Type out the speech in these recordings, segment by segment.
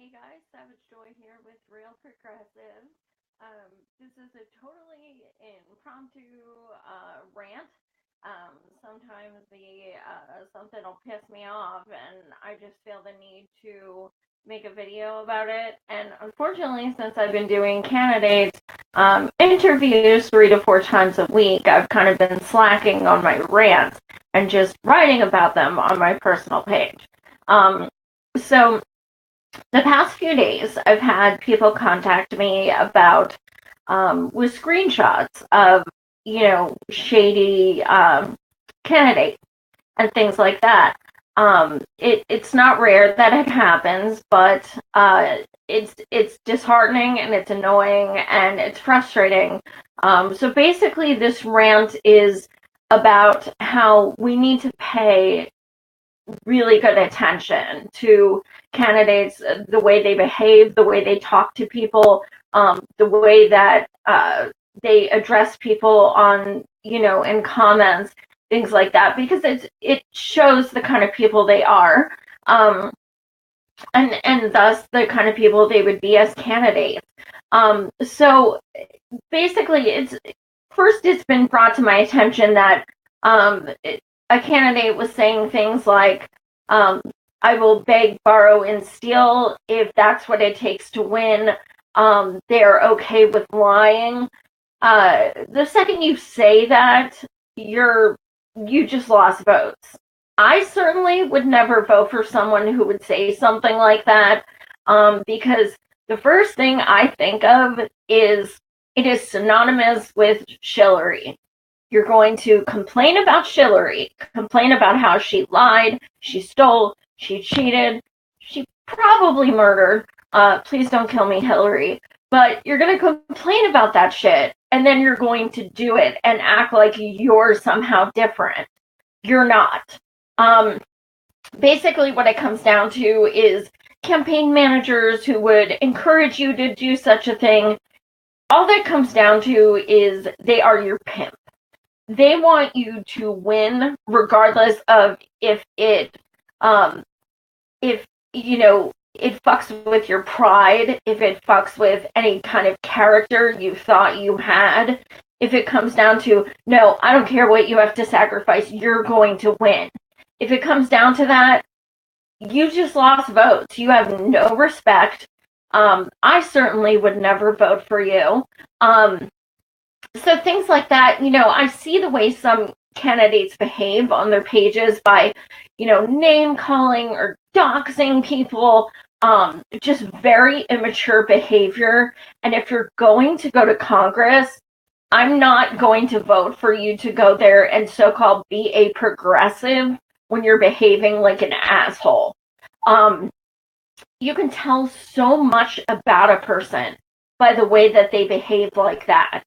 Hey guys, Savage Joy here with Real Progressive. This is a totally impromptu rant. Sometimes something will piss me off, and I just feel the need to make a video about it. And unfortunately, since I've been doing candidates interviews 3 to 4 times a week, I've kind of been slacking on my rants and just writing about them on my personal page. So the past few days, I've had people contact me about with screenshots of shady candidates and things like that. It's not rare that it happens, but it's disheartening and it's annoying and it's frustrating. So basically, this rant is about how we need to pay really good attention to candidates, the way they behave, the way they talk to people, the way that they address people on, in comments, things like that, because it shows the kind of people they are, and thus the kind of people they would be as candidates. So basically, it's been brought to my attention that a candidate was saying things like, I will beg, borrow, and steal if that's what it takes to win. They're okay with lying. The second you say that, you just lost votes. I certainly would never vote for someone who would say something like that, because the first thing I think of is it is synonymous with shillery. You're going to complain about shillery, complain about how she lied, she stole, she cheated, she probably murdered. Please don't kill me, Hillary. But you're going to complain about that shit, and then you're going to do it and act like you're somehow different. You're not. Basically, what it comes down to is campaign managers who would encourage you to do such a thing. All that comes down to is they are your pimp. They want you to win regardless of if it fucks with your pride, if it fucks with any kind of character you thought you had. If it comes down to, no, I don't care what you have to sacrifice, you're going to win. If it comes down to that, you just lost votes. You have no respect. I certainly would never vote for you. So things like that, I see the way some candidates behave on their pages by, name calling or doxing people, just very immature behavior. And if you're going to go to Congress, I'm not going to vote for you to go there and so-called be a progressive when you're behaving like an asshole. You can tell so much about a person by the way that they behave like that.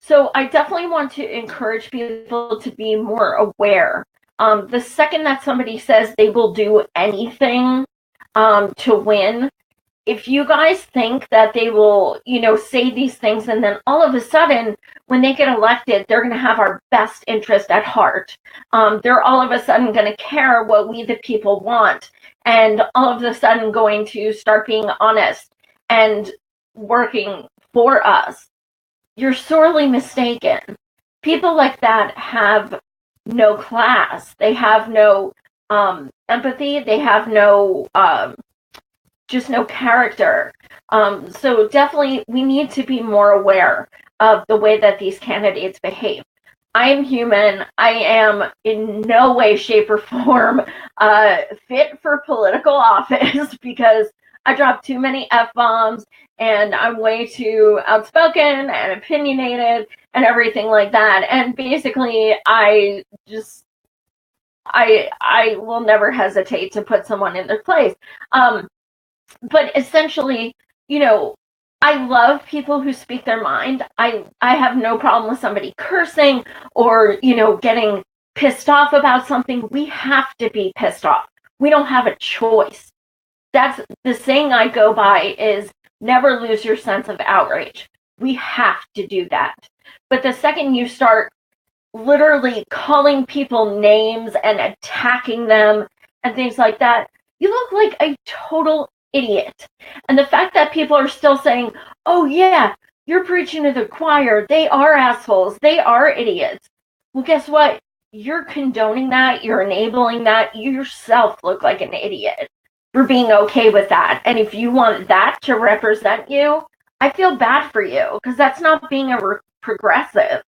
So I definitely want to encourage people to be more aware. The second that somebody says they will do anything to win, if you guys think that they will, say these things and then all of a sudden, when they get elected, they're going to have our best interest at heart. They're all of a sudden going to care what we, the people, want, and all of a sudden going to start being honest and working for us. You're sorely mistaken. People like that have no class. They have no empathy. They have no just no character. So definitely we need to be more aware of the way that these candidates behave. I am human. I am in no way, shape, or form fit for political office because I drop too many F-bombs and I'm way too outspoken and opinionated and everything like that. And basically, I will never hesitate to put someone in their place. But essentially, I love people who speak their mind. I have no problem with somebody cursing or, getting pissed off about something. We have to be pissed off. We don't have a choice. That's the saying I go by is never lose your sense of outrage. We have to do that. But the second you start literally calling people names and attacking them and things like that, you look like a total idiot. And the fact that people are still saying, oh yeah, you're preaching to the choir, they are assholes, they are idiots. Well, guess what? You're condoning that, you're enabling that. You yourself look like an idiot for being okay with that. And if you want that to represent you, I feel bad for you, because that's not being a progressive.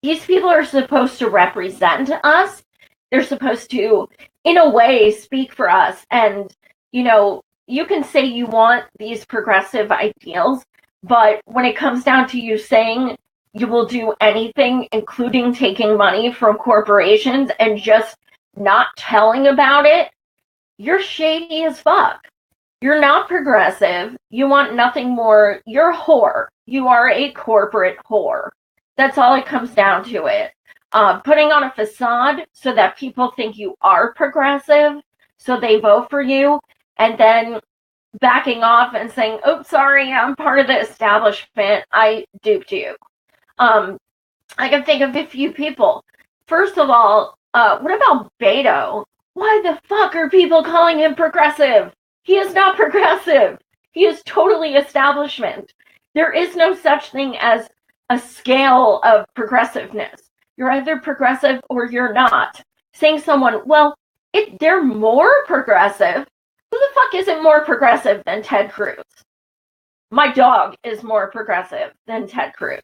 These people are supposed to represent us. They're supposed to, in a way, speak for us. And, you know, you can say you want these progressive ideals, but when it comes down to you saying you will do anything, including taking money from corporations and just not telling about it, you're shady as fuck. You're not progressive. You want nothing more. You're a whore. You are a corporate whore. That's all it comes down to it. Putting on a facade so that people think you are progressive, so they vote for you, and then backing off and saying, oops, sorry, I'm part of the establishment. I duped you. I can think of a few people. First of all, what about Beto? Why the fuck are people calling him progressive? He is not progressive. He is totally establishment. There is no such thing as a scale of progressiveness. You're either progressive or you're not. Saying someone, well, they're more progressive. Who the fuck isn't more progressive than Ted Cruz? My dog is more progressive than Ted Cruz.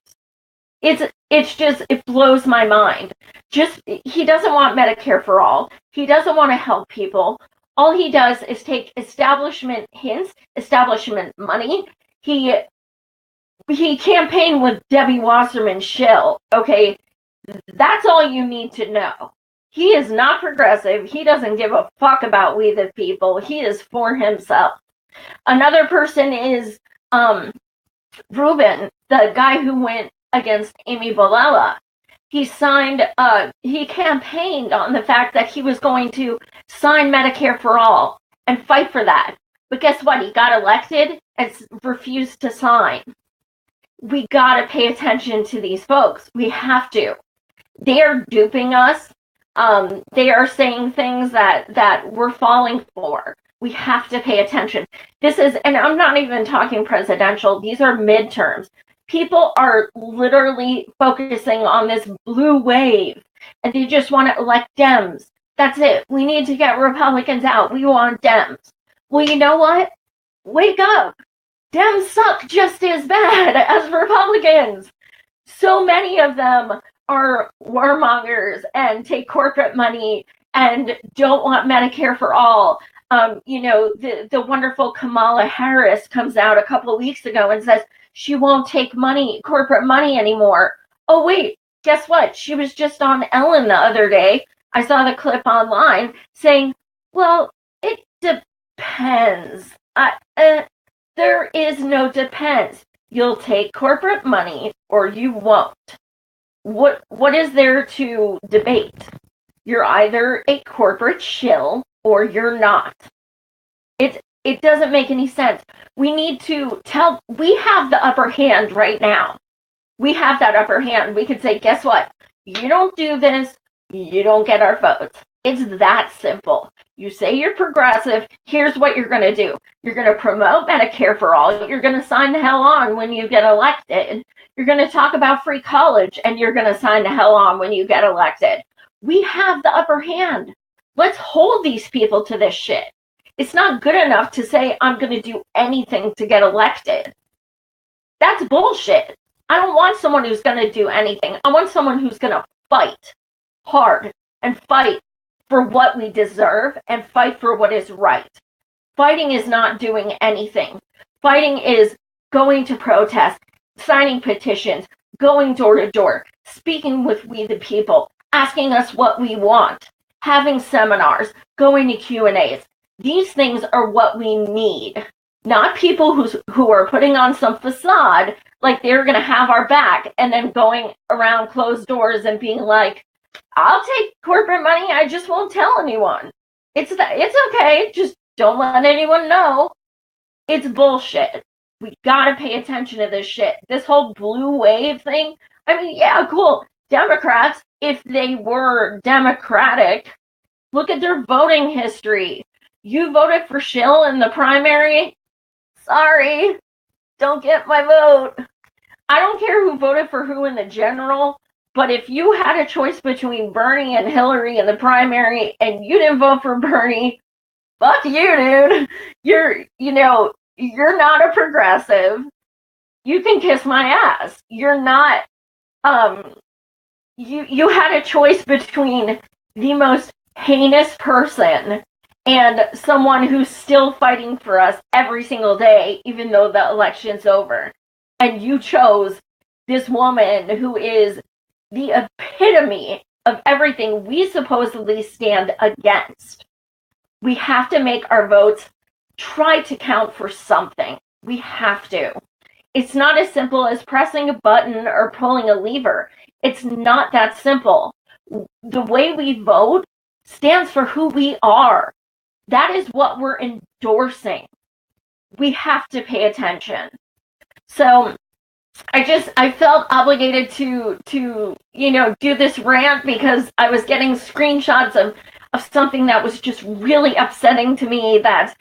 It's just, it blows my mind. He doesn't want Medicare for all. He doesn't want to help people. All he does is take establishment hints, establishment money. He campaigned with Debbie Wasserman Schill. Okay, that's all you need to know. He is not progressive. He doesn't give a fuck about we the people. He is for himself. Another person is Rubin, the guy who went against Amy Vilela. He campaigned on the fact that he was going to sign Medicare for all and fight for that. But guess what? He got elected and refused to sign. We gotta pay attention to these folks. We have to. They are duping us. They are saying things that we're falling for. We have to pay attention. And I'm not even talking presidential. These are midterms. People are literally focusing on this blue wave, and they just want to elect Dems. That's it. We need to get Republicans out. We want Dems. Well, you know what? Wake up. Dems suck just as bad as Republicans. So many of them are warmongers and take corporate money and don't want Medicare for all. The wonderful Kamala Harris comes out a couple of weeks ago and says she won't take corporate money anymore. Oh, wait, guess what? She was just on Ellen the other day. I saw the clip online saying, well, it depends. There is no depends. You'll take corporate money or you won't. What is there to debate? You're either a corporate shill or you're not. It doesn't make any sense. We need to we have the upper hand right now. We have that upper hand. We could say, guess what? You don't do this, you don't get our votes. It's that simple. You say you're progressive, here's what you're going to do. You're going to promote Medicare for all. You're going to sign the hell on when you get elected. You're going to talk about free college, and you're going to sign the hell on when you get elected. We have the upper hand. Let's hold these people to this shit. It's not good enough to say, I'm going to do anything to get elected. That's bullshit. I don't want someone who's going to do anything. I want someone who's going to fight hard and fight for what we deserve and fight for what is right. Fighting is not doing anything. Fighting is going to protest, signing petitions, going door to door, speaking with we the people, asking us what we want, having seminars, going to Q&As. These things are what we need, not people who are putting on some facade like they're going to have our back and then going around closed doors and being like, I'll take corporate money, I just won't tell anyone. It's okay, just don't let anyone know. It's bullshit. We gotta pay attention to this shit. This whole blue wave thing, I mean, yeah, cool. Democrats, if they were democratic, look at their voting history. You voted for Schill in the primary, Sorry, don't get my vote. I don't care who voted for who in the general, but if you had a choice between Bernie and Hillary in the primary and you didn't vote for Bernie, fuck you, dude. You're not a progressive. You can kiss my ass. You're not, you had a choice between the most heinous person and someone who's still fighting for us every single day, even though the election's over. And you chose this woman who is the epitome of everything we supposedly stand against. We have to make our votes try to count for something. We have to. It's not as simple as pressing a button or pulling a lever. It's not that simple. The way we vote stands for who we are. That is what we're endorsing. We have to pay attention. So I felt obligated to do this rant because I was getting screenshots of something that was just really upsetting to me, that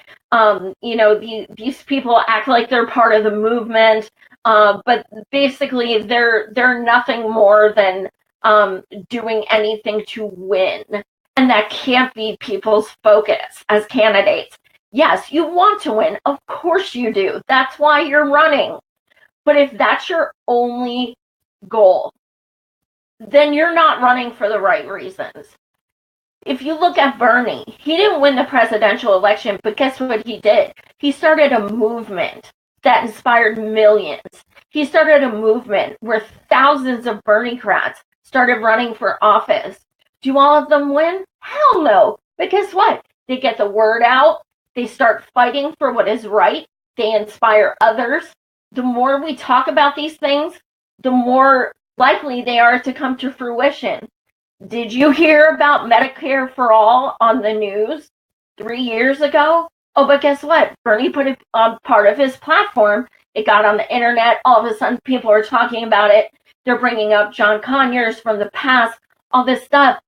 these people act like they're part of the movement, but basically they're nothing more than doing anything to win. And that can't be people's focus as candidates. Yes, you want to win. Of course you do. That's why you're running. But if that's your only goal, then you're not running for the right reasons. If you look at Bernie, he didn't win the presidential election, but guess what he did? He started a movement that inspired millions. He started a movement where thousands of Berniecrats started running for office. Do all of them win? Hell no. But guess what? They get the word out. They start fighting for what is right. They inspire others. The more we talk about these things, the more likely they are to come to fruition. Did you hear about Medicare for All on the news 3 years ago? Oh, but guess what? Bernie put it on part of his platform. It got on the internet. All of a sudden, people are talking about it. They're bringing up John Conyers from the past, all this stuff.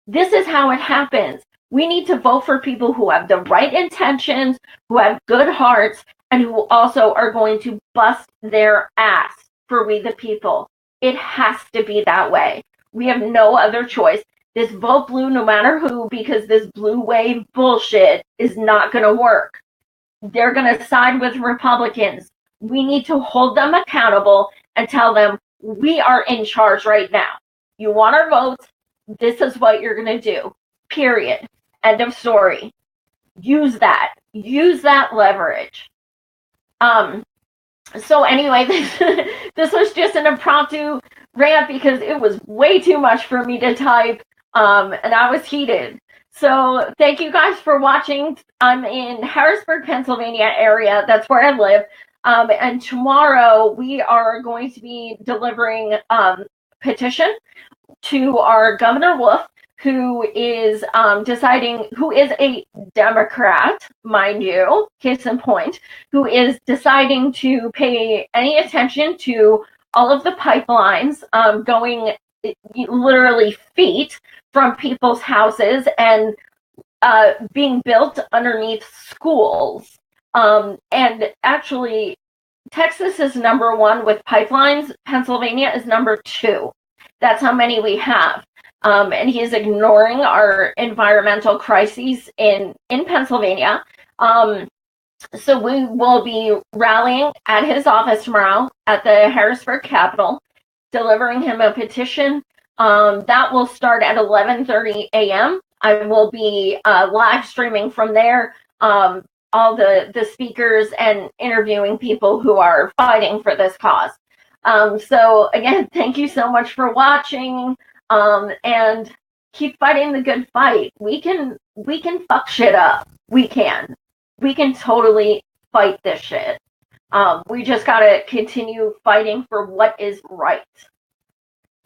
This is how it happens. We need to vote for people who have the right intentions, who have good hearts, and who also are going to bust their ass for we the people. It has to be that way. We have no other choice. This vote blue no matter who, because this blue wave bullshit is not going to work. They're going to side with Republicans. We need to hold them accountable and tell them we are in charge right now. You want our votes? This is what you're going to do. Period. End of story. Use that. Use that leverage. So anyway, this was just an impromptu rant because it was way too much for me to type, and I was heated. So thank you guys for watching. I'm in Harrisburg, Pennsylvania area. That's where I live. And tomorrow we are going to be delivering petition to our Governor Wolf, who is deciding, who is a Democrat, mind you, case in point, who is deciding to pay any attention to all of the pipelines going literally feet from people's houses and being built underneath schools. And actually, Texas is number one with pipelines. Pennsylvania is number two. That's how many we have. And he is ignoring our environmental crises in Pennsylvania. So we will be rallying at his office tomorrow at the Harrisburg Capitol, delivering him a petition. That will start at 11:30 a.m. I will be live streaming from there, all the speakers and interviewing people who are fighting for this cause. So again, thank you so much for watching. And keep fighting the good fight. We can fuck shit up. We can totally fight this shit. We just gotta continue fighting for what is right.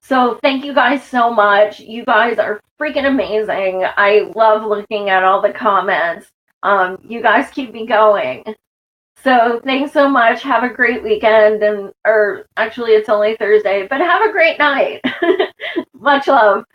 So thank you guys so much. You guys are freaking amazing. I love looking at all the comments. You guys keep me going. So thanks so much. Have a great weekend, or actually it's only Thursday, but have a great night. Much love.